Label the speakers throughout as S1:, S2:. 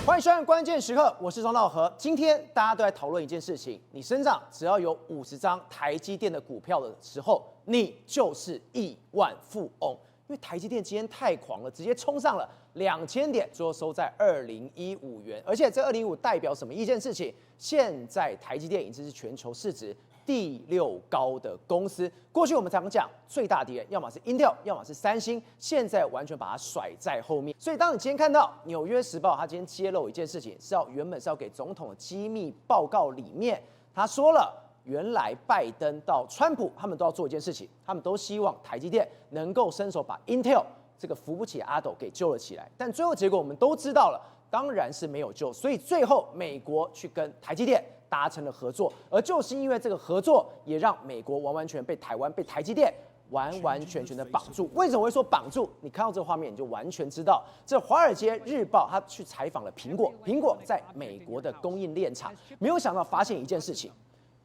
S1: 欢迎收看关键时刻，我是庄道和。今天大家都在讨论一件事情：你身上只要有50张台积电的股票的时候，你就是亿万富翁。因为台积电今天太狂了，直接冲上了2000点，最后收在2015元。而且这2015代表什么一件事情？现在台积电已经是全球市值第6高的公司。过去我们常讲最大敌人，要么是 Intel， 要么是三星，现在完全把它甩在后面。所以当你今天看到《纽约时报》它今天揭露一件事情，原本是要给总统的机密报告里面，他说了，原来拜登到川普他们都要做一件事情，他们都希望台积电能够伸手把 Intel 这个扶不起阿斗给救了起来。但最后结果我们都知道了，当然是没有救。所以最后美国去跟台积电达成了合作，而就是因为这个合作，也让美国完完全被台湾、被台积电完完全全的绑住。为什么会说绑住？你看到这个画面，你就完全知道，这《华尔街日报》他去采访了苹果，苹果在美国的供应链厂，没有想到发现一件事情。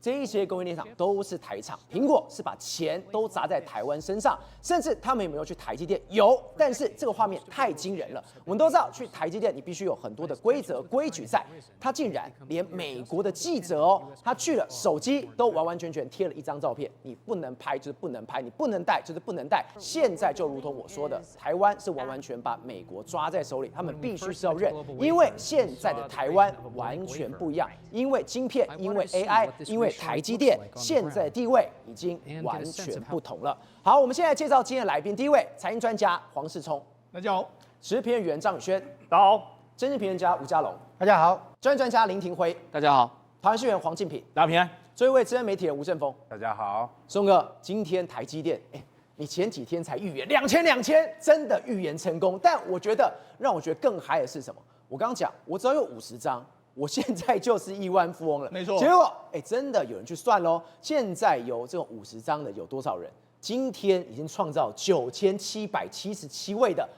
S1: 这一些供应链厂都是台厂，苹果是把钱都砸在台湾身上，甚至他们有没有去台积电？有，但是这个画面太惊人了。我们都知道，去台积电你必须有很多的规则规矩在，他竟然连美国的记者他去了，手机都完完全全贴了一张照片，你不能拍就是不能拍，你不能带就是不能带。现在就如同我说的，台湾是完完全把美国抓在手里，他们必须是要认，因为现在的台湾完全不一样，因为晶片，因为 AI， 因为台积电现在的地位已经完全不同了。好，我们现在介绍今天的来宾，第一位财经专家黄世聪，
S2: 大家好；
S1: 时事评论员张宇轩，
S2: 大家好；
S1: 政治评论家吴家龙，
S3: 大家好；
S1: 专家林廷辉，
S4: 大家好；
S1: 桃园市议员黄敬平，
S4: 大家平安；
S1: 最后一位资深媒体人吴正峰，
S3: 大家好。
S1: 松哥，今天台积电，你前几天才预言2000，真的预言成功。但我觉得让我觉得更嗨的是什么？我刚刚讲，我只要有50张。我现在就是亿万富翁了，
S2: 没错。
S1: 结果，真的有人去算喽，现在有这种50张的有多少人？今天已经创造9777位的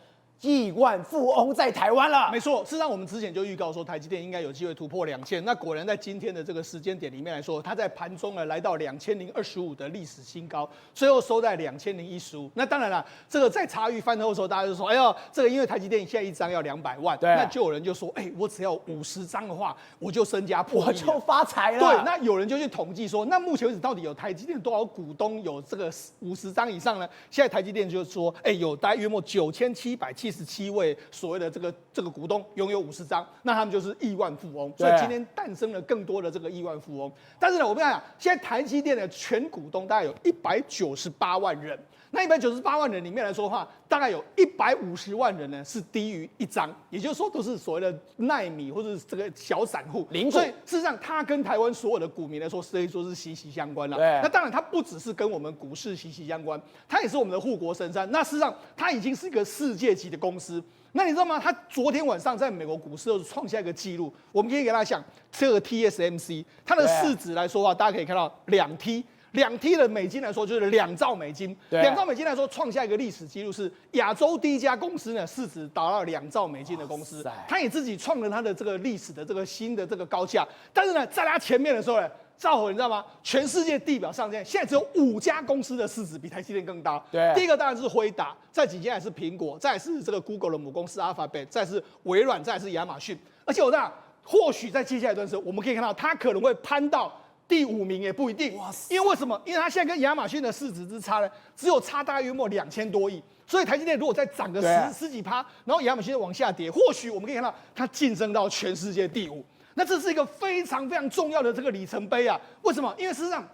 S1: 亿万富翁在台湾了。
S2: 没错，事实上我们之前就预告说，台积电应该有机会突破2000。那果然在今天的这个时间点里面来说，它在盘中呢来到2025的历史新高，最后收在2015。那当然了，这个在茶余饭后的时候，大家就说，哎呦，这个因为台积电现在一张要200万，
S1: 对，
S2: 那就有人就说，我只要50张的话，我就身家破亿，
S1: 我就发财了。
S2: 对，那有人就去统计说，那目前为止到底有台积电多少股东有这个50张以上呢？现在台积电就是说，有大概约莫9777位所谓的这个股东拥有50张，那他们就是亿万富翁。所以今天诞生了更多的这个亿万富翁。但是呢，我们讲现在台积电的全股东大概有198万人。那198万人里面来说的话，大概有150万人呢是低于1张，也就是说都是所谓的奈米或者是这个小散户。所以事实上，它跟台湾所有的股民来说，可以说是息息相关了。那当然，它不只是跟我们股市息息相关，它也是我们的护国神山。那事实上，它已经是一个世界级的公司。那你知道吗？它昨天晚上在美国股市又创下一个纪录。我们可以给大家讲，这个 TSMC 它的市值来说的话，大家可以看到2T 的美金来说就是2兆美金，2兆美金来说创下一个历史记录，是亚洲第一家公司呢市值达到2兆美金的公司，它也自己创了它的这个历史的这个新的这个高价。但是呢，在它前面的时候呢，赵火你知道吗？全世界地表上现在只有5家公司的市值比台积电更大。
S1: 对，
S2: 第一个当然是辉达，再紧接着是苹果，再来是这个 Google 的母公司 Alphabet， 再是微软，再来是亚马逊。而且我讲，或许在接下来一段时间，我们可以看到它可能会攀到第5名也不一定，因为为什么？因为它现在跟亚马逊的市值之差呢，只有差大概约莫2000多亿。所以台积电如果再涨个十几%，然后亚马逊往下跌，或许我们可以看到它晋升到全世界第5。那这是一个非常非常重要的这个里程碑啊！为什么？因为事实上，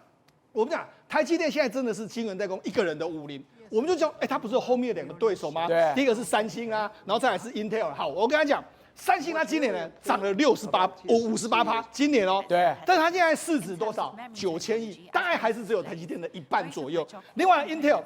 S2: 我们讲台积电现在真的是晶圆代工一个人的武林。我们就讲，它不是有后面的2个对手吗？
S1: 对，
S2: 第一个是三星啊，然后再来是 Intel。好，我跟他讲。三星它今年呢涨了58%，今年哦，
S1: 对，
S2: 但是它现在市值多少？9000亿，大概还是只有台积电的1半左右。另外 Intel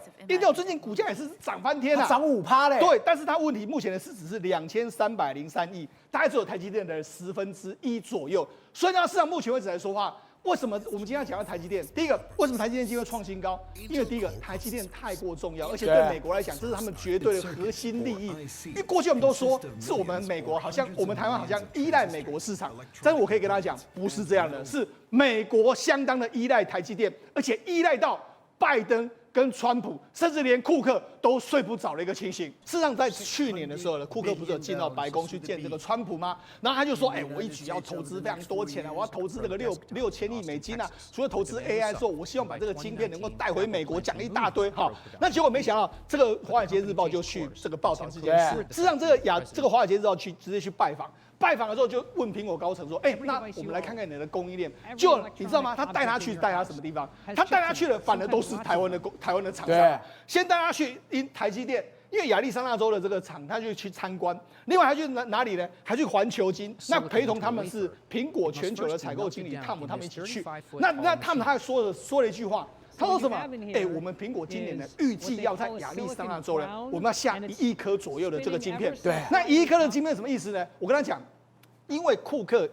S2: 最近股价也是涨翻天了，
S1: 涨5%嘞。
S2: 对，但是它问题目前的市值是2303亿，大概只有台积电的1/10左右。所以呢，市场目前为止来说话。为什么我们今天讲到台积电？第一个，为什么台积电今天创新高？因为第一个，台积电太过重要，而且对美国来讲，这是他们绝对的核心利益。因为过去我们都说，是我们美国好像我们台湾好像依赖美国市场，但是我可以跟大家讲，不是这样的，是美国相当的依赖台积电，而且依赖到拜登跟川普，甚至连库克都睡不着的一个情形。事实上，在去年的时候呢，库克不是有进到白宫去见这个川普吗？然后他就说，我一举要投资非常多钱啊，我要投资这个六千亿美金啊，除了投资 AI 之后，我希望把这个晶片能够带回美国，讲了一大堆。好，那结果没想到，这个《华尔街日报》就去这个报道这件事。事实上，这个《华尔街日报》直接去拜访。拜访的时候就问苹果高层说：“那我们来看看你的供应链。”就你知道吗？他带他什么地方？他带他去的反而都是台湾的厂商。先带他去台积电，因为亚利桑那州的这个厂，他就去参观。另外还去哪里呢？还去环球晶。那陪同他们是苹果全球的采购经理汤姆，他们一起去。那汤姆他还说了一句话。他说什么？我们苹果今年呢，预计要在亚利桑那州呢，我们要下1亿颗左右的这个晶片。
S1: 对，
S2: 那1亿颗的晶片什么意思呢？我跟他讲，因为库克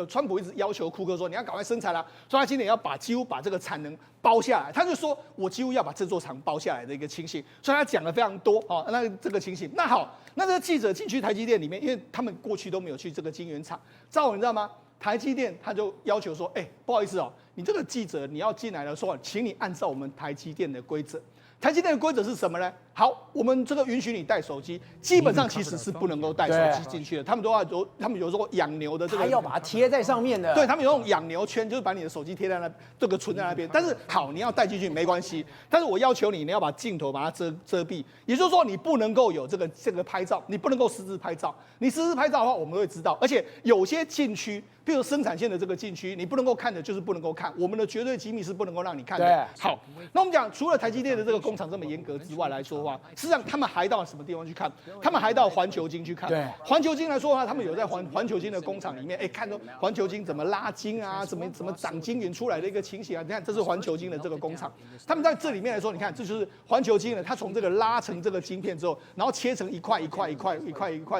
S2: 川普一直要求库克说，你要赶快生产啦，所以他今年几乎把这个产能包下来。他就说我几乎要把这座厂包下来的一个情形，所以他讲了非常多哦。那这个情形，那好，那这个记者进去台积电里面，因为他们过去都没有去这个晶圆厂，你知道吗？台积电他就要求说，不好意思哦，你这个记者你要进来的时候，请你按照我们台积电的规则。台积电的规则是什么呢？好，我们这个允许你带手机，基本上其实是不能够带手机进去的。他们有时候养牛的这个，
S1: 还要把它贴在上面的。
S2: 对，他们有那种养牛圈，就是把你的手机贴在这个存在那边。但是好，你要带进去没关系，但是我要求你要把镜头把它遮蔽，也就是说你不能够有这个拍照，你不能够私自拍照。你私自拍照的话，我们会知道。而且有些禁区，比如生产线的这个禁区，你不能够看的，就是不能够看。我们的绝对机密是不能够让你看的。
S1: 对，
S2: 好，那我们讲除了台积电的这个工厂这么严格之外来说的话，实际上他们还到什么地方去看？他们还到环球晶去看。
S1: 对，
S2: 环球晶来说的话，他们有在环球晶的工厂里面，看到环球晶怎么拉晶啊，怎么长晶圆出来的一个情形啊。你看，这是环球晶的这个工厂，他们在这里面来说，你看这就是环球晶的，它从这个拉成这个晶片之后，然后切成一块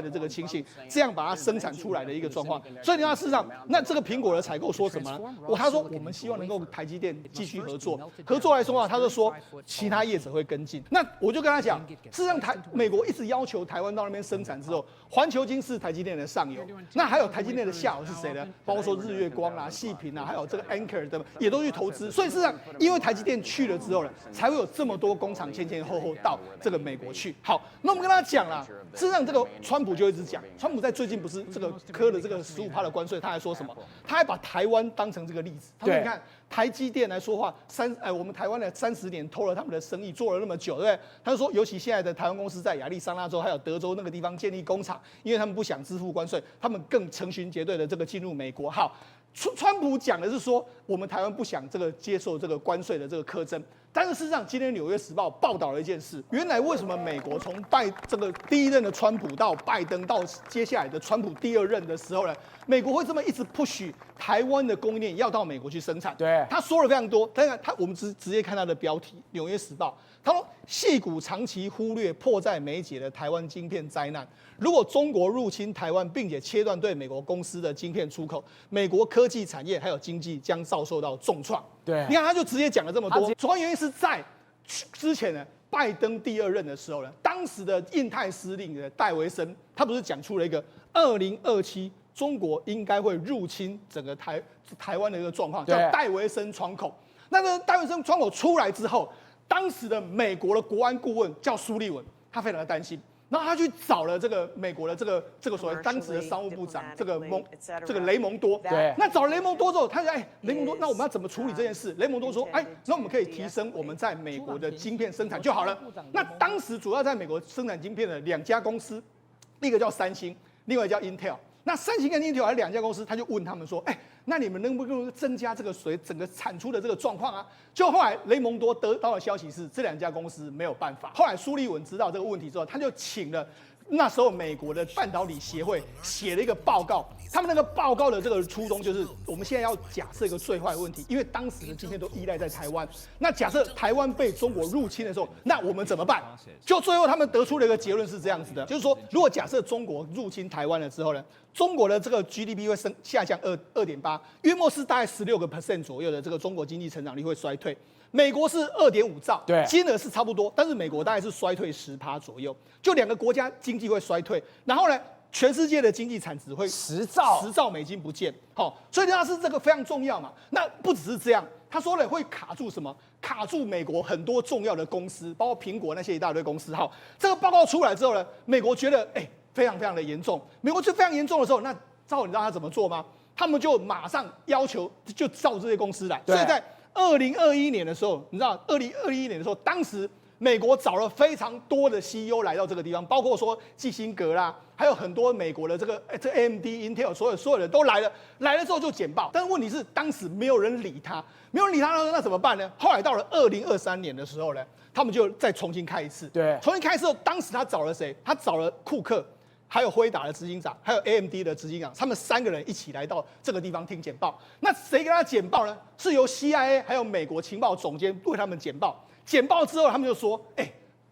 S2: 的这个情形，这样把它生产出来的一个状况。所以你看，事实上，那这个苹果的采购说什么呢？他说我们希望能够台积电继续合作来说啊，他就说其他业者会跟进。那我就跟他讲，事实上美国一直要求台湾到那边生产之后，环球晶是台积电的上游，那还有台积电的下游是谁呢？包括说日月光啊、细品啊，还有这个 Anchor 的也都去投资。所以事实上，因为台积电去了之后呢，才会有这么多工厂前后到这个美国去。好，那我们跟他讲啦，事实上这个川普就一直讲，川普在最近不是这个科了这个15%的关税，他还说什么？他还把台湾当成这个例子。他说你看台积电来说话，我们台湾的30年偷了他们的生意，做了那么久，对不对？他就说，尤其现在的台湾公司在亚利桑那州还有德州那个地方建立工厂，因为他们不想支付关税，他们更成群结队的这个进入美国。好，川普讲的是说，我们台湾不想接受这个关税的这个课征。但是事实上，今天《纽约时报》报道了一件事，原来为什么美国从这个第一任的川普到拜登到接下来的川普第2任的时候呢，美国会这么一直 push 台湾的供应链要到美国去生产？
S1: 对，
S2: 他说了非常多。但是我们直接看他的标题，《纽约时报》他说，矽谷长期忽略迫在眉睫的台湾晶片灾难。如果中国入侵台湾，并且切断对美国公司的晶片出口，美国科技产业还有经济将遭受到重创。
S1: 对，
S2: 你看他就直接讲了这么多，主要原因是在之前呢，拜登第2任的时候呢，当时的印太司令的戴维森，他不是讲出了一个2027中国应该会入侵整个台湾的一个状况，叫戴维森窗口。那个戴维森窗口出来之后，当时的美国的国安顾问叫苏利文，他非常的担心。然后他去找了这个美国的这个所谓当时的商务部长这个雷蒙多。
S1: 对。
S2: 那找了雷蒙多之后，他说：“雷蒙多，那我们要怎么处理这件事？”雷蒙多说：“那我们可以提升我们在美国的晶片生产就好了。”那当时主要在美国生产晶片的2家公司，一个叫三星，另外一个叫 Intel。那三星跟 Intel 还2家公司，他就问他们说：“那你们能不能增加这个整个产出的这个状况啊？”就后来雷蒙多得到的消息是，这2家公司没有办法。后来苏利文知道这个问题之后，他就请了那时候美国的半导体协会写了一个报告。他们那个报告的这个初衷就是，我们现在要假设一个最坏的问题，因为当时的晶片都依赖在台湾。那假设台湾被中国入侵的时候，那我们怎么办？就最后他们得出了一个结论是这样子的，就是说，如果假设中国入侵台湾了之后呢，中国的这个 GDP 会下降2.8%，约莫是大概16% 左右的这个中国经济成长率会衰退。美国是2.5兆，
S1: 对，
S2: 金额是差不多，但是美国大概是衰退10%左右，就2个国家经济会衰退，然后呢，全世界的经济产值会10兆美金不见，好，所以它是这个非常重要嘛。那不只是这样，他说了会卡住什么？卡住美国很多重要的公司，包括苹果那些一大堆公司。好，这个报告出来之后呢，美国觉得非常非常的严重。美国就非常严重的时候，那照你知道他怎么做吗？他们就马上要求就召这些公司来。所以在2021年的时候，你知道2021年的时候，当时美国找了非常多的 CEO 来到这个地方，包括说基辛格啦，还有很多美国的这 AMD、Intel 所有人都来了。来了之后就简报，但是问题是当时没有人理他，那怎么办呢？后来到了2023年的时候呢，他们就再重新开一次。
S1: 对，
S2: 重新开一次后，当时他找了谁？他找了库克，还有辉达的执行长，还有 AMD 的执行长，他们3个人一起来到这个地方听简报。那谁给他简报呢？是由 CIA 还有美国情报总监为他们简报。简报之后，他们就说：“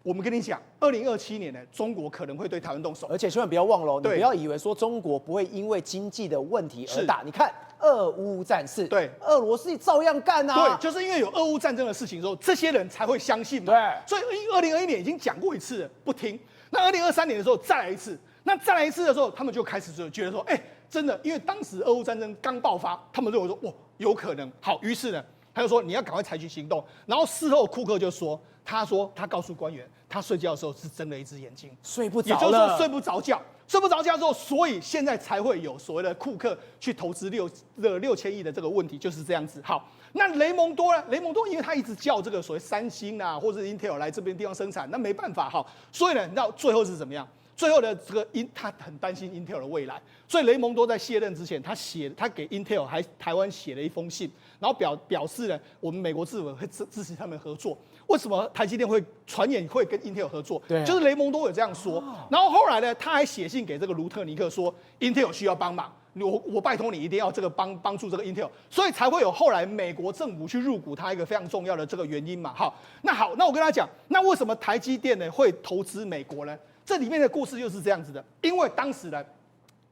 S2: 我们跟你讲，2027年呢，中国可能会对台湾动手，
S1: 而且千万不要忘了，你
S2: 对
S1: 不要以为说中国不会因为经济的问题而打。你看俄乌战事，
S2: 对，
S1: 俄罗斯照样干啊。
S2: 对，就是因为有俄乌战争的事情之后，这些人才会相信嘛。
S1: 对，
S2: 所以2021年已经讲过一次了，不听。那2023年的时候再来一次，那再来一次的时候，他们就开始就觉得说，真的，因为当时俄乌战争刚爆发，他们认为说，哇，有可能。好，于是呢，他就说你要赶快采取行动。然后事后库克就说，他告诉官员，他睡觉的时候是睁了一只眼睛，
S1: 睡不着了，
S2: 也就是说睡不着觉。睡不着觉之后，所以现在才会有所谓的库克去投资6000亿的这个问题，就是这样子。好，那雷蒙多呢？雷蒙多因为他一直叫这个所谓三星啊，或者 Intel 来这边地方生产，那没办法哈。所以呢，你知道最后是怎么样？最后的这个他很担心 Intel 的未来，所以雷蒙多在卸任之前，他给 Intel 还台湾写了一封信，然后表示呢，我们美国政府会支持他们合作。为什么台积电传言会跟 Intel 合作？
S1: 对，
S2: 就是雷蒙多有这样说。然后后来呢，他还写信给这个卢特尼克说 ，Intel 需要帮忙，我拜托你一定要这个帮助这个 Intel， 所以才会有后来美国政府去入股它一个非常重要的这个原因嘛。好，那我跟他讲，那为什么台积电呢会投资美国呢？这里面的故事就是这样子的，因为当时呢，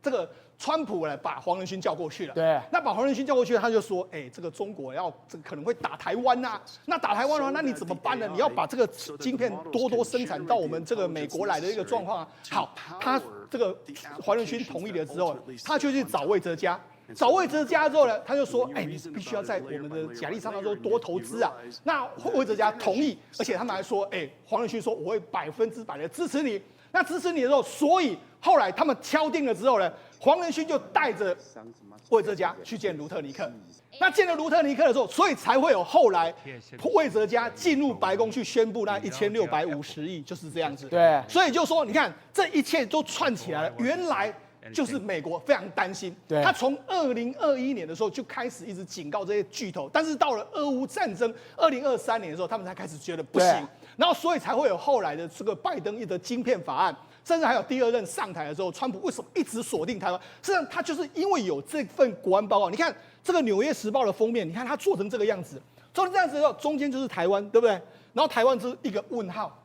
S2: 这个川普呢把黄仁勋叫过去了，
S1: 对，
S2: 那把黄仁勋叫过去，他就说，这个中国可能会打台湾呐，那打台湾的话，那你怎么办呢？你要把这个晶片多生产到我们这个美国来的一个状况啊。好，他这个黄仁勋同意了之后，他就去找魏哲家。找魏哲家之后呢，他就说：“你必须要在我们的亚利桑那州多投资啊。”那魏哲家同意，而且他们还说：“黄仁勋说我会100%的支持你。”那支持你的时候，所以后来他们敲定了之后呢，黄仁勋就带着魏哲家去见卢特尼克。那见了卢特尼克的时候，所以才会有后来魏哲家进入白宫去宣布那1650亿，就是这样子。
S1: 对，
S2: 所以就说你看这一切都串起来了，原来。就是美国非常担心，他从2021年的时候就开始一直警告这些巨头，但是到了俄乌战争2023年的时候，他们才开始觉得不行，然后所以才会有后来的这个拜登的晶片法案，甚至还有第2任上台的时候，川普为什么一直锁定台湾？实际上他就是因为有这份国安报告。你看这个《纽约时报》的封面，你看它做成这个样子，做成这样子之后，中间就是台湾，对不对？然后台湾是一个问号，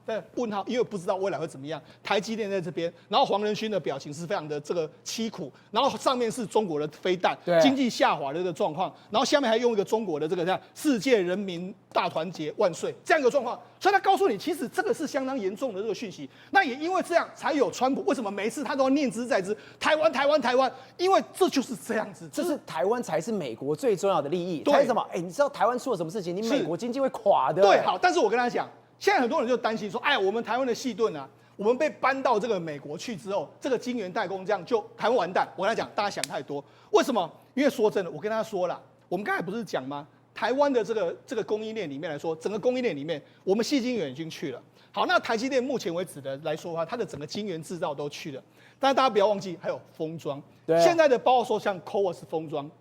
S2: 因为不知道未来会怎么样。台积电在这边，然后黄仁勋的表情是非常的这个凄苦，然后上面是中国的飞弹，经济下滑的这个状况，然后下面还用一个中国的这个叫“世界人民大团结万岁”这样一个状况，所以他告诉你，其实这个是相当严重的这个讯息。那也因为这样，才有川普为什么每一次他都要念之在之，台湾，因为这就是这样子，
S1: 就是台湾才是美国最重要的利益。才是什么？你知道台湾出了什么事情，你美国经济会垮的。
S2: 对，好，但是我跟他讲。现在很多人就担心说，我们台湾的细盾啊，我们被搬到这个美国去之后，这个晶圆代工这样就台湾完蛋。我跟他讲，大家想太多。为什么？因为说真的，我跟他说了，我们刚才不是讲吗？台湾的这个供应链里面来说，整个供应链里面，我们矽晶圆已经去了。好，那台积电目前为止的来说的话，它的整个晶圆制造都去了。但是大家不要忘记，还有封装。现在的包括说像 CoWoS 封装，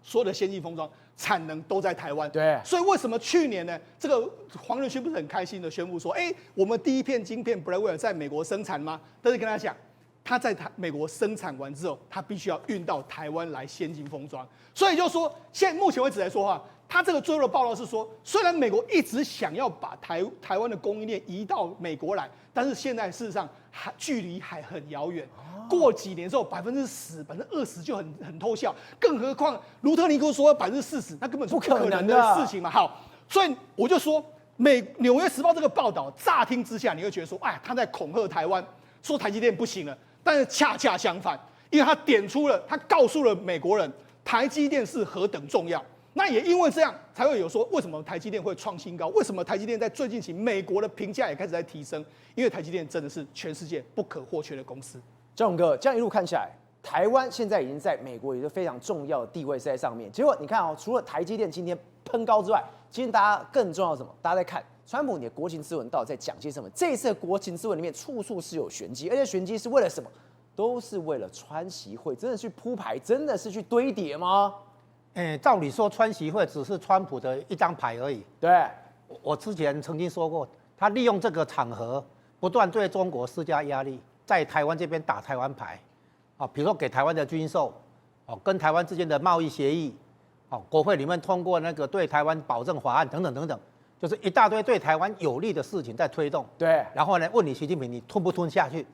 S2: 所有的先进封装。产能都在台湾，
S1: 对，
S2: 所以为什么去年呢？这个黄仁勋不是很开心的宣布说，我们第一片晶片 Blackwell 在美国生产吗？但是跟他讲，他在美国生产完之后，他必须要运到台湾来先进封装。所以就说，现在目前为止来说话，他这个最后的报道是说，虽然美国一直想要把台湾的供应链移到美国来，但是现在事实上距离还很遥远。过几年之后，10%、20%就很偷笑，更何况卢特尼克说40%，那根本是不可能的事情嘛。好，所以我就说，《纽约时报》这个报道，乍听之下你会觉得说，他在恐吓台湾，说台积电不行了。但是恰恰相反，因为他告诉了美国人，台积电是何等重要。那也因为这样，才会有说为什么台积电会创新高？为什么台积电在最近期美国的评价也开始在提升？因为台积电真的是全世界不可或缺的公司。
S1: 张勇哥，这样一路看下来，台湾现在已经在美国有一个非常重要的地位是在上面。结果你看哦，除了台积电今天喷高之外，今天大家更重要的是什么？大家在看川普你的国情咨文到底在讲些什么？这一次的国情咨文里面处处是有玄机，而且玄机是为了什么？都是为了川习会，真的去铺排，真的是去堆叠吗？
S3: 照理说川习会只是川普的一张牌而已。
S1: 对，
S3: 我之前曾经说过，他利用这个场合不断对中国施加压力，在台湾这边打台湾牌，比如说给台湾的军售，跟台湾之间的贸易协议，国会里面通过那个对台湾保证法案等等等等，就是一大堆对台湾有利的事情在推动。
S1: 对，
S3: 然后呢，问你习近平，你吞不吞下去？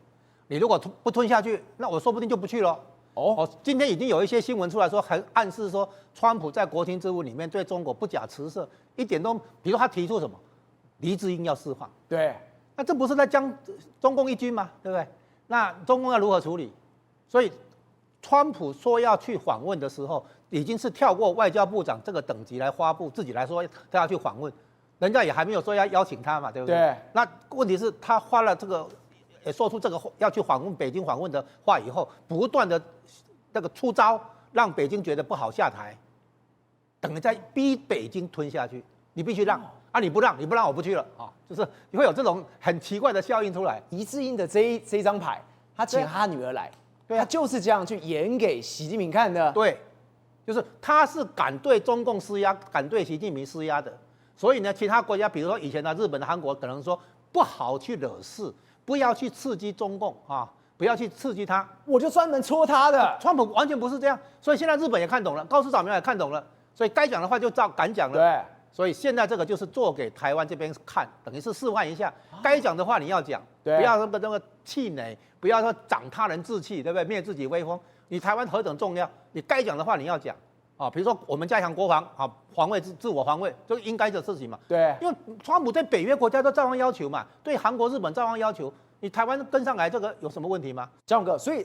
S3: 你如果不吞下去，那我说不定就不去了。今天已经有一些新闻出来说，还暗示说，川普在国情咨文里面对中国不假辞色，一点都，比如他提出什么，黎智英要释放，
S1: 对，
S3: 那这不是在将中共一军吗？对不对？那中共要如何处理？所以，川普说要去访问的时候，已经是跳过外交部长这个等级来发布，自己来说他要去访问，人家也还没有说要邀请他嘛，对不对？
S1: 对。
S3: 那问题是，他花了这个。也说出这个要去访问北京访问的话以后，不断的那个出招，让北京觉得不好下台，等于在逼北京吞下去。你必须让你不让我不去了啊！就是会有这种很奇怪的效应出来。
S1: 黎智英的这一张牌，他请他女儿来，他就是这样去演给习近平看的。
S3: 对，就是他是敢对中共施压，敢对习近平施压的。所以呢，其他国家，比如说以前的日本、韩国，可能说不好去惹事。不要去刺激中共啊！不要去刺激他，
S1: 我就专门戳他的。
S3: 川普完全不是这样，所以现在日本也看懂了，高市早苗也看懂了，所以该讲的话就敢讲了。
S1: 对，
S3: 所以现在这个就是做给台湾这边看，等于是示范一下，该讲的话你要讲，不要那个气馁，不要说长他人志气，对不对？灭自己威风。你台湾何等重要，你该讲的话你要讲啊！比如说我们加强国防啊，防卫自我防卫，这个应该的事情嘛。
S1: 对，
S3: 因为川普对北约国家都照样要求嘛，对韩国、日本照样要求。你台湾跟上来，这个有什么问题吗？
S1: 张勇哥，所以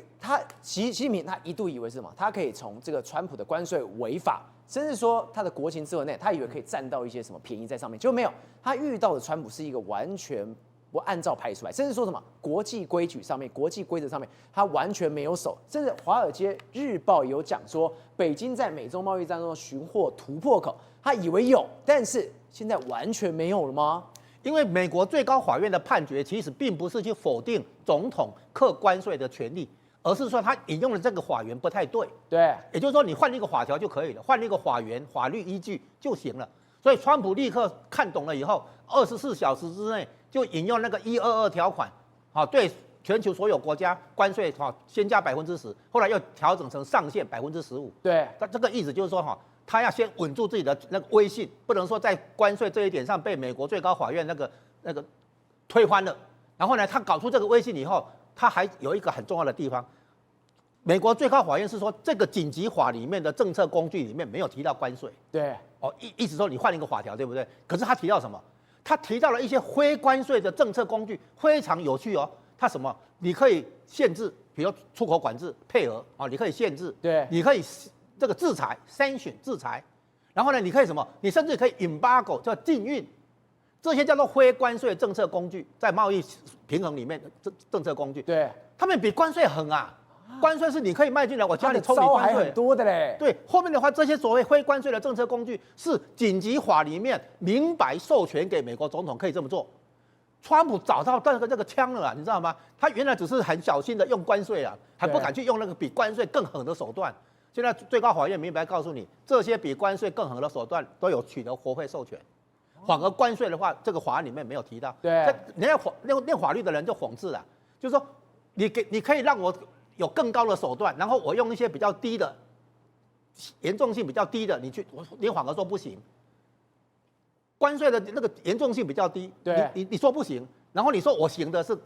S1: 习近平他一度以为是什么？他可以从这个川普的关税违法，甚至说他的国情咨文内，他以为可以占到一些什么便宜在上面，结果没有。他遇到的川普是一个完全不按照牌出来，甚至说什么国际规矩上面、国际规则上面，他完全没有守。甚至《华尔街日报》有讲说，北京在美中贸易战中寻获突破口，他以为有，但是现在完全没有了吗？
S3: 因为美国最高法院的判决其实并不是去否定总统课关税的权利，而是说他引用的这个法源不太对。
S1: 对，
S3: 也就是说你换一个法条就可以了，换一个法源、法律依据就行了。所以川普立刻看懂了以后，24小时之内就引用那个122条款，对全球所有国家关税先加10%，后来又调整成上限15%。
S1: 对，
S3: 那这个意思就是说他要先稳住自己的那个威信，不能说在关税这一点上被美国最高法院那个推翻了。然后呢，他搞出这个威信以后，他还有一个很重要的地方，美国最高法院是说这个紧急法里面的政策工具里面没有提到关税。
S1: 对，
S3: 意思说你换一个法条，对不对？可是他提到什么？他提到了一些非关税的政策工具，非常有趣哦。他什么？你可以限制，比如出口管制、配额你可以限制，
S1: 对，
S3: 你可以这个制裁、sanction 制裁，然后呢，你可以什么？你甚至可以 embargo 叫禁运，这些叫做非关税政策工具，在贸易平衡里面的政策工具。
S1: 对，
S3: 他们比关税狠啊！关税是你可以卖进来，我家里抽你关税，
S1: 很多的嘞。
S3: 对，后面的话，这些所谓非关税的政策工具是紧急法里面明白授权给美国总统可以这么做。川普找到这个枪了啊，你知道吗？他原来只是很小心的用关税啊，还不敢去用那个比关税更狠的手段。现在最高法院明白告诉你，这些比关税更狠的手段都有取得国会授权，反而关税的话，这个法案里面没有提到。
S1: 对，
S3: 人家念法律的人就讽刺了，就是说你可以让我有更高的手段，然后我用一些比较低的、严重性比较低的，你反而说不行。关税的那个严重性比较低，你说不行，然后你说我行的是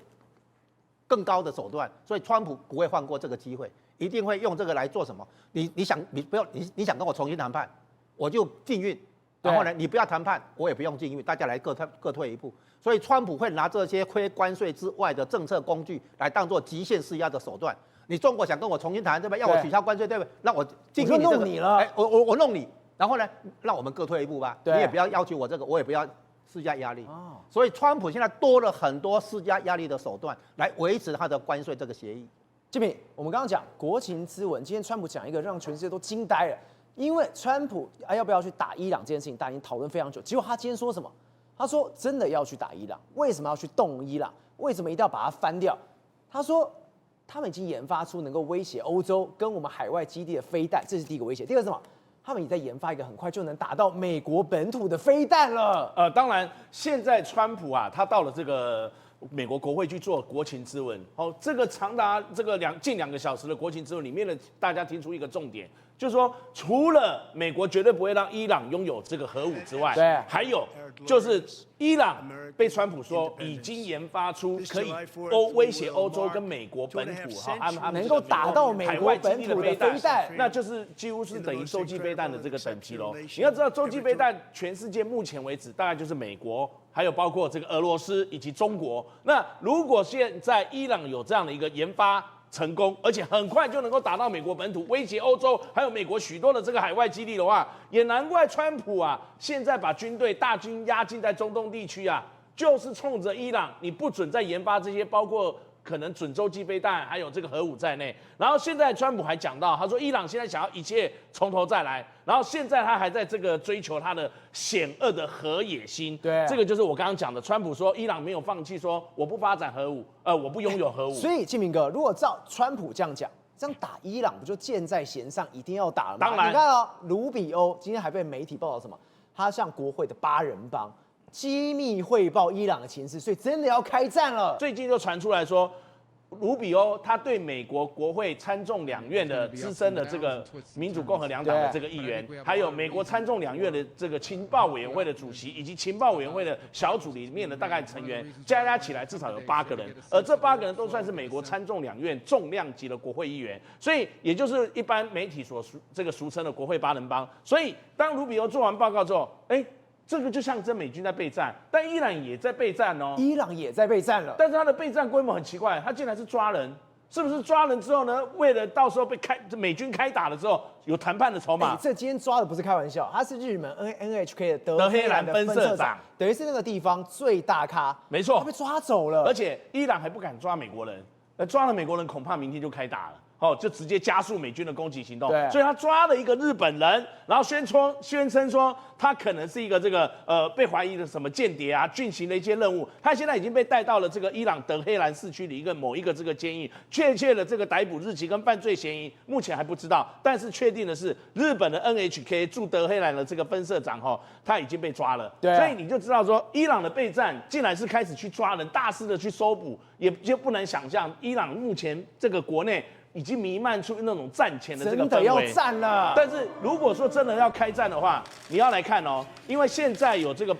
S3: 更高的手段，所以川普不会放过这个机会，一定会用这个来做什么？你想跟我重新谈判，我就禁运，然后呢，你不要谈判，我也不用禁运，大家来各退一步。所以川普会拿这些非关税之外的政策工具来当做极限施压的手段。你中国想跟我重新谈，对吧？要我取消关税，对不对？那我禁运你这个，
S1: 我弄你了，
S3: 我弄你。然后呢，让我们各退一步吧，你
S1: 对
S3: 也不要要求我这个，我也不要施加压力。
S1: 哦
S3: 所以川普现在多了很多施加压力的手段来维持他的关税这个协议。
S1: 季平，我们刚刚讲国情咨文，今天川普讲一个让全世界都惊呆了，因为川普要不要去打伊朗这件事情，大家已经讨论非常久。结果他今天说什么？他说真的要去打伊朗，为什么要去动伊朗？为什么一定要把它翻掉？他说他们已经研发出能够威胁欧洲跟我们海外基地的飞弹，这是第一个威胁。第二个是什么？他们也在研发一个很快就能打到美国本土的飞弹了。
S4: 当然，现在川普啊，他到了这个美国国会去做国情咨文，这个长达这个近2个小时的国情咨文里面呢，大家听出一个重点，就是说，除了美国绝对不会让伊朗拥有这个核武之外，
S1: 对
S4: 还有就是伊朗被川普说已经研发出可以威胁欧洲跟美国本土他们
S1: 能够打到美国本土的飞弹，
S4: 那就是几乎是等于洲际飞弹的这个等级喽。你要知道，洲际飞弹全世界目前为止大概就是美国，还有包括这个俄罗斯以及中国。那如果现在伊朗有这样的一个研发成功，而且很快就能够打到美国本土，威胁欧洲还有美国许多的这个海外基地的话，也难怪川普啊现在把军队大军压境在中东地区啊，就是冲着伊朗，你不准再研发这些包括可能准洲际飞弹还有这个核武在内。然后现在川普还讲到，他说伊朗现在想要一切从头再来，然后现在他还在这个追求他的险恶的核野心。
S1: 对，
S4: 这个就是我刚刚讲的，川普说伊朗没有放弃，说我不发展核武，我不拥有核武。
S1: 所以季明哥，如果照川普这样讲，这样打伊朗不就箭在弦上，一定要打了吗？
S4: 当然，
S1: 你看哦，卢比欧今天还被媒体报道什么？他向国会的8人帮机密汇报伊朗的情势，所以真的要开战了。
S4: 最近就传出来说，卢比欧他对美国国会参众两院的资深的这个民主共和两党的这个议员，还有美国参众两院的这个情报委员会的主席，以及情报委员会的小组里面的大概成员，加起来至少有8个人，而这8个人都算是美国参众两院重量级的国会议员，所以也就是一般媒体所俗称的国会8人帮。所以当卢比欧做完报告之后，这个就象征美军在备战，但伊朗也在备战哦。
S1: 伊朗也在备战了，
S4: 但是他的备战规模很奇怪，他竟然是抓人，是不是抓人之后呢？为了到时候美军开打了之后有谈判的筹码。
S1: 这今天抓的不是开玩笑，他是日本 NHK 的
S4: 德黑兰分社长，
S1: 等于是那个地方最大咖，
S4: 没错，
S1: 他被抓走了。
S4: 而且伊朗还不敢抓美国人，抓了美国人恐怕明天就开打了。就直接加速美军的攻击行动，所以他抓了一个日本人，然后宣称说他可能是一个这个被怀疑的什么间谍啊，进行了一些任务。他现在已经被带到了这个伊朗德黑兰市区的某一个这个监狱，确切的这个逮捕日期跟犯罪嫌疑目前还不知道，但是确定的是日本的 NHK 驻德黑兰的这个分社长他已经被抓了。
S1: 对，
S4: 所以你就知道说伊朗的备战竟然是开始去抓人，大肆的去搜捕，也就不能想象伊朗目前这个国内已经弥漫出那种战前的这个氛围，
S1: 真的要战了。
S4: 但是如果说真的要开战的话，你要来看哦，因为现在有这个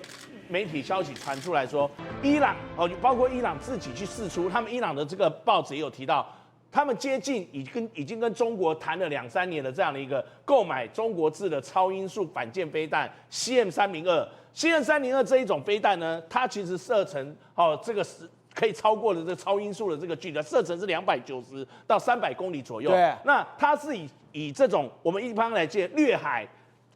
S4: 媒体消息传出来说，伊朗包括伊朗自己去释出，他们伊朗的这个报纸也有提到，他们接近已经跟中国谈了2、3年的这样的一个购买中国制的超音速反舰飞弹 CM302。CM302这一种飞弹呢，它其实射程这个是可以超过的这超音速的这个距离，射程是290到300公里左右。
S1: 对，
S4: 那它是以这种我们一般来讲掠海，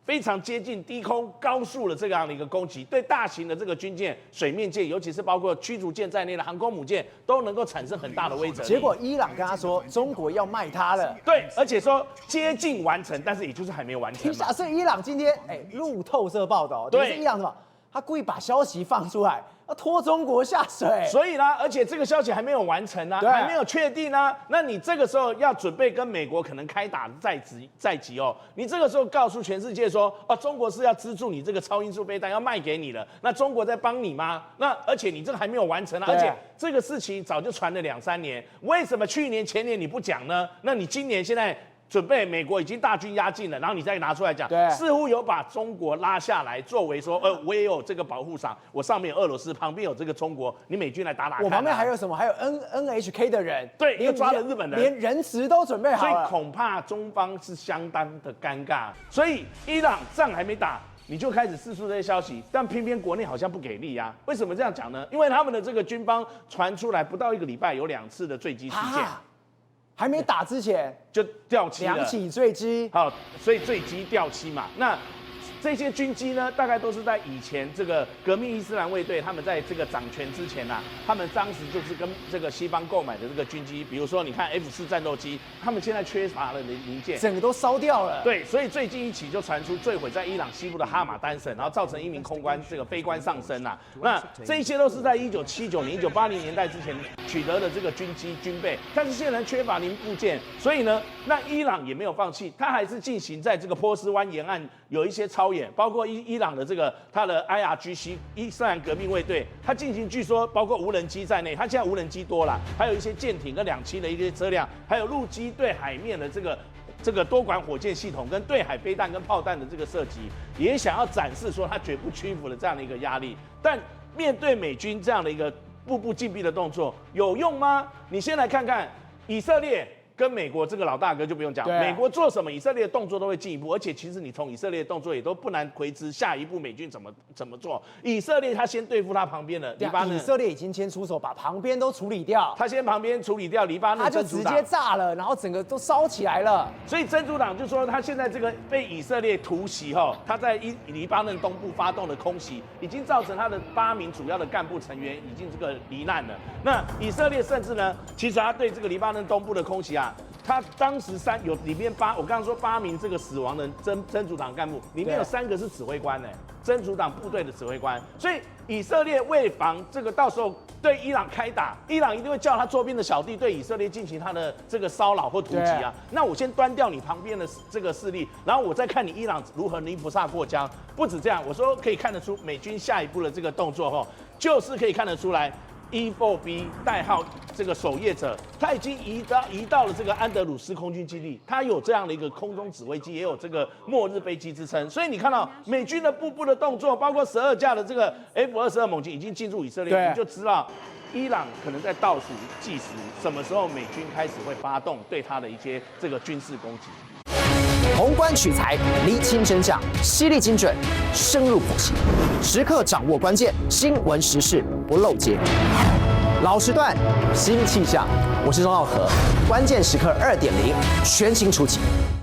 S4: 非常接近低空高速的这样的一个攻击，对大型的这个军舰、水面舰，尤其是包括驱逐舰在内的航空母舰，都能够产生很大的威慑力。
S1: 结果伊朗跟他说，中国要卖他了。
S4: 对，而且说接近完成，但是也就是还没有完成。
S1: 假设伊朗今天路透社报道，对，伊朗什么？他故意把消息放出来，要拖中国下水。
S4: 所以呢，而且这个消息还没有完成啊，还没有确定啊。那你这个时候要准备跟美国可能开打在即哦，你这个时候告诉全世界说，中国是要资助你这个超音速飞弹，要卖给你了。那中国在帮你吗？那而且你这个还没有完成啊，而且这个事情早就传了2、3年，为什么去年前年你不讲呢？那你今年现在准备美国已经大军压境了，然后你再拿出来讲，似乎有把中国拉下来，作为说，我也有这个保护伞，我上面有俄罗斯，旁边有这个中国，你美军来打看。
S1: 我旁边还有什么？还有 NHK 的人，
S4: 对，又抓了日本人，
S1: 连人质都准备好了。
S4: 所以恐怕中方是相当的尴尬。所以伊朗仗还没打，你就开始释出这些消息，但偏偏国内好像不给力啊。为什么这样讲呢？因为他们的这个军方传出来不到1个礼拜，有2次的坠机事件。
S1: 还没打之前
S4: 就掉机了
S1: ，2起坠机。
S4: 好，所以坠机掉机嘛。那这些军机呢，大概都是在以前这个革命伊斯兰卫队他们在这个掌权之前啊，他们当时就是跟这个西方购买的这个军机，比如说你看 F4战斗机，他们现在缺乏了零件，
S1: 整个都烧掉了。
S4: 对，所以最近一起就传出坠毁在伊朗西部的哈马丹省，然后造成1名空官这个飞官上升啊。那这一些都是在1979年、1980年代之前取得的这个军机军备，但是现在缺乏零部件，所以呢，那伊朗也没有放弃，他还是进行在这个波斯湾沿岸有一些操演，包括伊朗的这个他的 IRGC 伊斯兰革命卫队，他进行据说包括无人机在内，他现在无人机多了，还有一些舰艇跟2栖的一些车辆，还有陆基对海面的这个多管火箭系统跟对海飞弹跟炮弹的这个射击，也想要展示说他绝不屈服的这样的一个压力。但面对美军这样的一个步步紧逼的动作，有用吗？你先来看看以色列。跟美国这个老大哥就不用讲，美国做什么，以色列的动作都会进一步，而且其实你从以色列的动作也都不难窥知下一步美军怎么做。以色列他先对付他旁边的黎巴嫩，
S1: 以色列已经先出手把旁边都处理掉，
S4: 他先旁边处理掉黎巴嫩，
S1: 他就直接炸了，然后整个都烧起来了。
S4: 所以真主党就说他现在这个被以色列突袭后，他在黎巴嫩东部发动的空袭，已经造成他的8名主要的干部成员已经这个罹难了。那以色列甚至呢，其实他对这个黎巴嫩东部的空袭啊。他当时里面我刚刚说8名这个死亡的真主党干部，里面有3个是指挥官呢，真主党部队的指挥官。所以以色列为防这个到时候对伊朗开打，伊朗一定会叫他周边的小弟对以色列进行他的这个骚扰或突击啊。那我先端掉你旁边的这个势力，然后我再看你伊朗如何泥菩萨过江。不止这样，我说可以看得出美军下一步的这个动作后，就是可以看得出来。E4B 代号这个守夜者，他已经移到了这个安德鲁斯空军基地，他有这样的一个空中指挥机，也有这个末日飞机之称。所以你看到美军的步步的动作，包括12架的这个 F-22猛禽已经进入以色列，你就知道伊朗可能在倒数计时，什么时候美军开始会发动对他的一些这个军事攻击。
S1: 宏观取材，厘清真相，犀利精准，深入剖析，时刻掌握关键新闻时事，不漏接。老时段，新气象，我是钟浩和，关键时刻2.0全新出击。